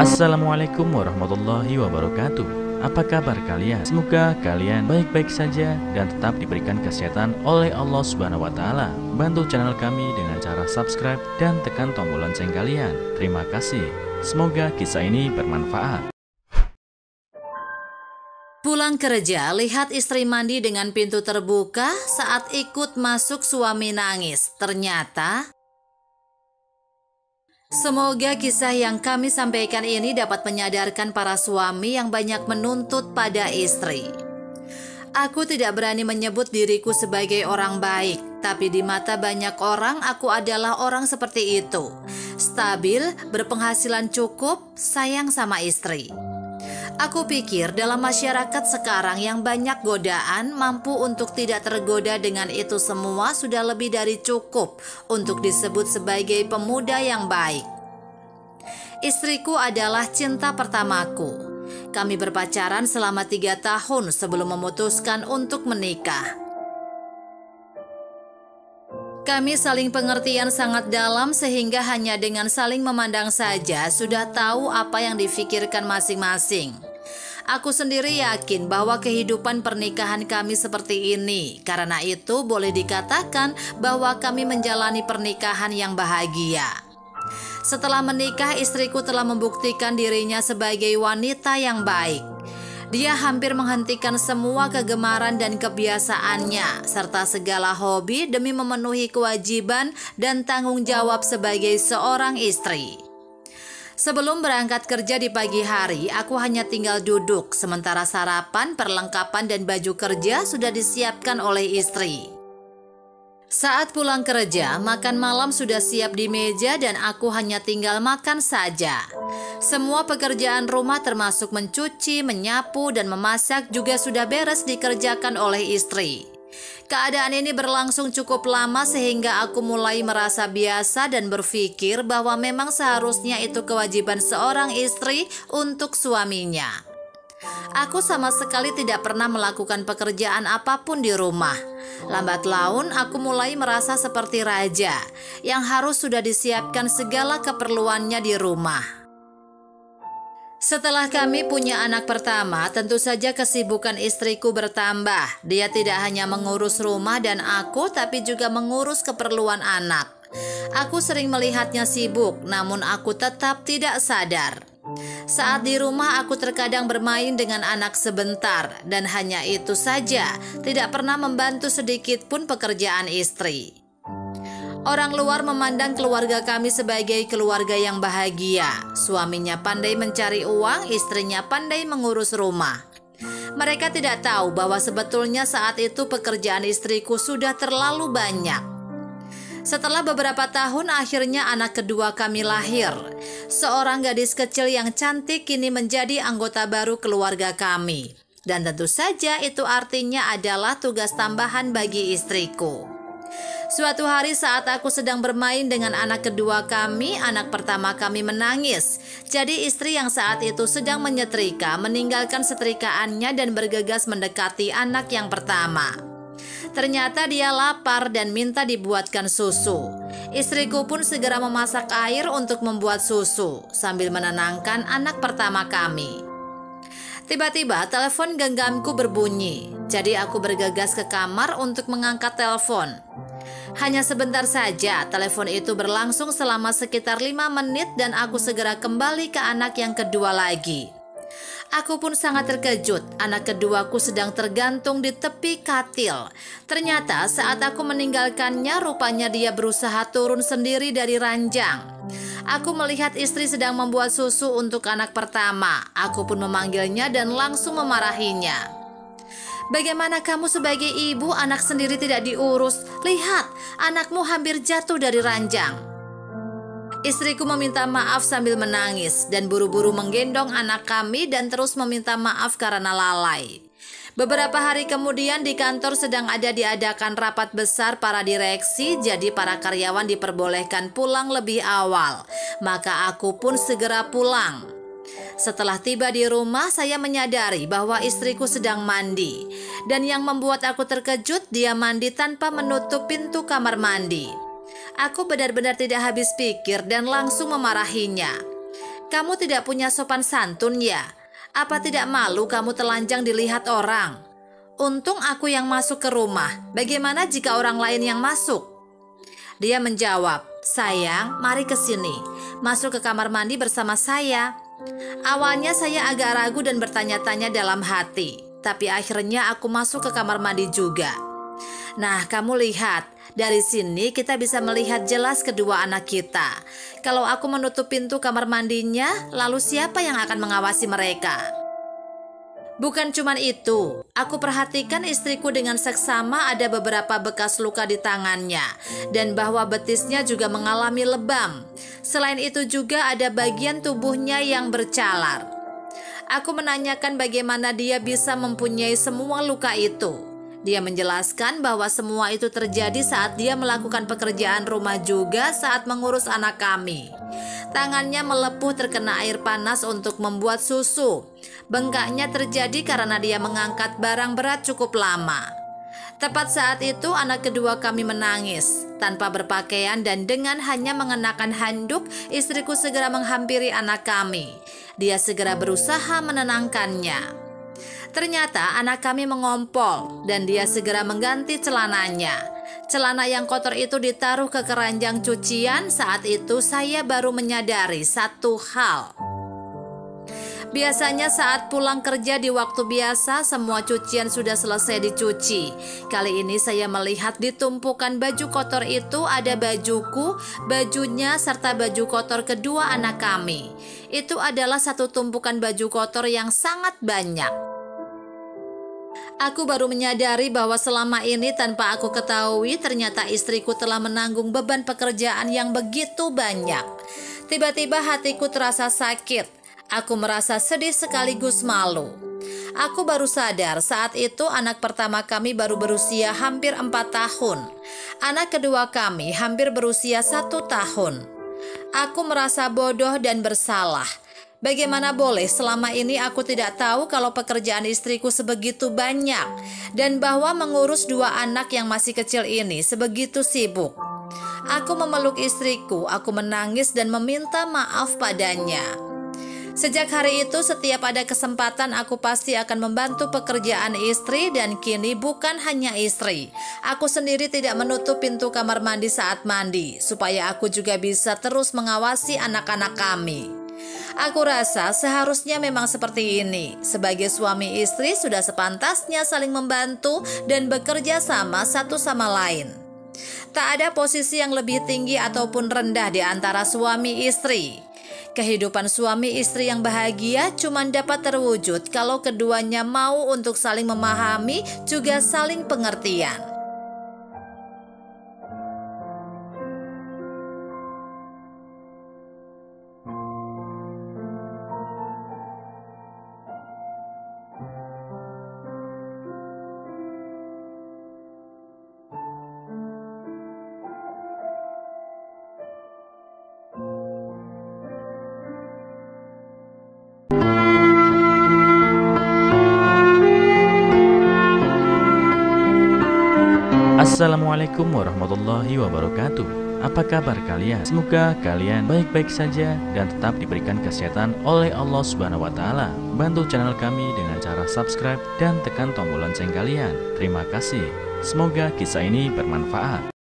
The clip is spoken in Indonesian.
Assalamualaikum warahmatullahi wabarakatuh. Apa kabar kalian? Semoga kalian baik-baik saja dan tetap diberikan kesehatan oleh Allah Subhanahu wa Ta'ala. Bantu channel kami dengan cara subscribe dan tekan tombol lonceng kalian. Terima kasih. Semoga kisah ini bermanfaat. Pulang kerja, lihat istri mandi dengan pintu terbuka. Saat ikut masuk, suami nangis. Ternyata semoga kisah yang kami sampaikan ini dapat menyadarkan para suami yang banyak menuntut pada istri. Aku tidak berani menyebut diriku sebagai orang baik, tapi di mata banyak orang aku adalah orang seperti itu. Stabil, berpenghasilan cukup, sayang sama istri. Aku pikir dalam masyarakat sekarang yang banyak godaan, mampu untuk tidak tergoda dengan itu semua sudah lebih dari cukup untuk disebut sebagai pemuda yang baik. Istriku adalah cinta pertamaku. Kami berpacaran selama 3 tahun sebelum memutuskan untuk menikah. Kami saling pengertian sangat dalam sehingga hanya dengan saling memandang saja sudah tahu apa yang difikirkan masing-masing. Aku sendiri yakin bahwa kehidupan pernikahan kami seperti ini. Karena itu boleh dikatakan bahwa kami menjalani pernikahan yang bahagia. Setelah menikah, istriku telah membuktikan dirinya sebagai wanita yang baik. Dia hampir menghentikan semua kegemaran dan kebiasaannya, serta segala hobi demi memenuhi kewajiban dan tanggung jawab sebagai seorang istri. Sebelum berangkat kerja di pagi hari, aku hanya tinggal duduk, sementara sarapan, perlengkapan, dan baju kerja sudah disiapkan oleh istri. Saat pulang kerja, makan malam sudah siap di meja dan aku hanya tinggal makan saja. Semua pekerjaan rumah termasuk mencuci, menyapu, dan memasak juga sudah beres dikerjakan oleh istri. Keadaan ini berlangsung cukup lama sehingga aku mulai merasa biasa dan berpikir bahwa memang seharusnya itu kewajiban seorang istri untuk suaminya. Aku sama sekali tidak pernah melakukan pekerjaan apapun di rumah. Lambat laun aku mulai merasa seperti raja yang harus sudah disiapkan segala keperluannya di rumah. Setelah kami punya anak pertama, tentu saja kesibukan istriku bertambah. Dia tidak hanya mengurus rumah dan aku, tapi juga mengurus keperluan anak. Aku sering melihatnya sibuk, namun aku tetap tidak sadar. Saat di rumah aku terkadang bermain dengan anak sebentar, dan hanya itu saja, tidak pernah membantu sedikit pun pekerjaan istri. Orang luar memandang keluarga kami sebagai keluarga yang bahagia. Suaminya pandai mencari uang, istrinya pandai mengurus rumah. Mereka tidak tahu bahwa sebetulnya saat itu pekerjaan istriku sudah terlalu banyak. Setelah beberapa tahun, akhirnya anak kedua kami lahir. Seorang gadis kecil yang cantik kini menjadi anggota baru keluarga kami. Dan tentu saja itu artinya adalah tugas tambahan bagi istriku. Suatu hari saat aku sedang bermain dengan anak kedua kami, anak pertama kami menangis. Jadi istri yang saat itu sedang menyetrika meninggalkan setrikaannya dan bergegas mendekati anak yang pertama. Ternyata dia lapar dan minta dibuatkan susu. Istriku pun segera memasak air untuk membuat susu sambil menenangkan anak pertama kami. Tiba-tiba telepon genggamku berbunyi. Jadi aku bergegas ke kamar untuk mengangkat telepon. Hanya sebentar saja, telepon itu berlangsung selama sekitar 5 menit dan aku segera kembali ke anak yang kedua lagi. Aku pun sangat terkejut, anak keduaku sedang tergantung di tepi katil. Ternyata saat aku meninggalkannya, rupanya dia berusaha turun sendiri dari ranjang. Aku melihat istri sedang membuat susu untuk anak pertama. Aku pun memanggilnya dan langsung memarahinya. Bagaimana kamu sebagai ibu, anak sendiri tidak diurus? Lihat, anakmu hampir jatuh dari ranjang. Istriku meminta maaf sambil menangis dan buru-buru menggendong anak kami dan terus meminta maaf karena lalai. Beberapa hari kemudian di kantor sedang diadakan rapat besar para direksi, jadi para karyawan diperbolehkan pulang lebih awal. Maka aku pun segera pulang. Setelah tiba di rumah, saya menyadari bahwa istriku sedang mandi. Dan yang membuat aku terkejut, dia mandi tanpa menutup pintu kamar mandi. Aku benar-benar tidak habis pikir dan langsung memarahinya. Kamu tidak punya sopan santun ya? Apa tidak malu kamu telanjang dilihat orang? Untung aku yang masuk ke rumah. Bagaimana jika orang lain yang masuk? Dia menjawab, sayang, mari ke sini. Masuk ke kamar mandi bersama saya. Awalnya saya agak ragu dan bertanya-tanya dalam hati. Tapi akhirnya aku masuk ke kamar mandi juga. Nah, kamu lihat, dari sini kita bisa melihat jelas kedua anak kita. Kalau aku menutup pintu kamar mandinya, lalu siapa yang akan mengawasi mereka? Bukan cuma itu, aku perhatikan istriku dengan seksama ada beberapa bekas luka di tangannya dan bahwa betisnya juga mengalami lebam. Selain itu juga ada bagian tubuhnya yang bercalar. Aku menanyakan bagaimana dia bisa mempunyai semua luka itu. Dia menjelaskan bahwa semua itu terjadi saat dia melakukan pekerjaan rumah juga saat mengurus anak kami. Tangannya melepuh terkena air panas untuk membuat susu. Bengkaknya terjadi karena dia mengangkat barang berat cukup lama. Tepat saat itu anak kedua kami menangis. Tanpa berpakaian dan dengan hanya mengenakan handuk, istriku segera menghampiri anak kami. Dia segera berusaha menenangkannya. Ternyata anak kami mengompol dan dia segera mengganti celananya. Celana yang kotor itu ditaruh ke keranjang cucian. Saat itu saya baru menyadari satu hal. Biasanya saat pulang kerja di waktu biasa semua cucian sudah selesai dicuci. Kali ini saya melihat di tumpukan baju kotor itu ada bajuku, bajunya serta baju kotor kedua anak kami. Itu adalah satu tumpukan baju kotor yang sangat banyak. Aku baru menyadari bahwa selama ini tanpa aku ketahui ternyata istriku telah menanggung beban pekerjaan yang begitu banyak. Tiba-tiba hatiku terasa sakit. Aku merasa sedih sekaligus malu. Aku baru sadar saat itu anak pertama kami baru berusia hampir 4 tahun. Anak kedua kami hampir berusia 1 tahun. Aku merasa bodoh dan bersalah. Bagaimana boleh selama ini aku tidak tahu kalau pekerjaan istriku sebegitu banyak dan bahwa mengurus 2 anak yang masih kecil ini sebegitu sibuk. Aku memeluk istriku, aku menangis dan meminta maaf padanya. Sejak hari itu setiap ada kesempatan aku pasti akan membantu pekerjaan istri dan kini bukan hanya istri. Aku sendiri tidak menutup pintu kamar mandi saat mandi supaya aku juga bisa terus mengawasi anak-anak kami. Aku rasa seharusnya memang seperti ini. Sebagai suami istri sudah sepantasnya saling membantu dan bekerja sama satu sama lain. Tak ada posisi yang lebih tinggi ataupun rendah di antara suami istri. Kehidupan suami istri yang bahagia cuma dapat terwujud kalau keduanya mau untuk saling memahami juga saling pengertian. Assalamualaikum warahmatullahi wabarakatuh. Apa kabar kalian? Semoga kalian baik-baik saja dan tetap diberikan kesehatan oleh Allah Subhanahu wa Ta'ala. Bantu channel kami dengan cara subscribe dan tekan tombol lonceng kalian. Terima kasih. Semoga kisah ini bermanfaat.